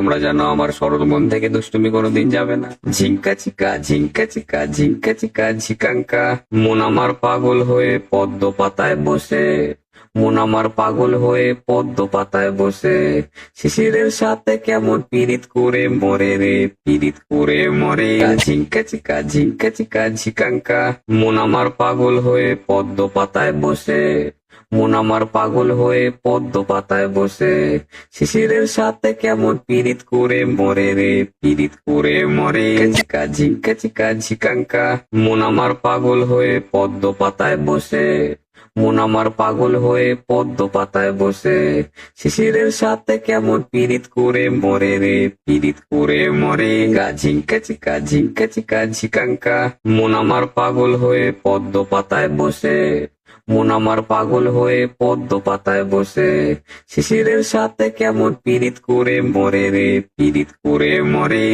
তোমরা জানো আমার সরল মন থেকে দুষ্টুমি কোনোদিন যাবে না। ঝিঙ্কা চিকা ঝিঙ্কা চিকা ঝিঙ্কা চিকা ঝিকাঙ্কা, মন আমার পাগল হয়ে পদ্ম পাতায় বসে, মন আমার পাগল হয়ে পদ্ম পাতায় বসে, শিশিরের সাথে কেমন পীড়িত করে মরে রে, পীড়িত করে মরে। ঝিঙ্কা চিকা ঝিঙ্কা চিকা ঝিকাঙ্কা, মন আমার পাগল হয়ে পদ্ম পাতায় বসে, মন আমার পাগল হয়ে পদ্ম পাতায় বসে, শিশিরের সাথে কেমন পীড়িত করে মরে রে, পীড়িত করে মরে। চিকা ঝিঙ্কা চিকা ঝিকাঙ্কা, মন আমার পাগল হয়ে পদ্ম পাতায় বসে, মন আমার পাগল হয়ে পদ্ম পাতায় বসে, শিশিরের সাথে কেমন পীড়িত করে মরে রে, পীড়িত করে মরে। ঝিঙ্কা চিকা ঝিঙ্কা চিকা ঝিকাঙ্কা, মন আমার পাগল হয়ে পদ্ম পাতায় বসে, মন আমার পাগল হয়ে পদ্ম পাতায় বসে, শিশিরের সাথে কেমন পীড়িত করে মরে রে, পীড়িত করে মরে।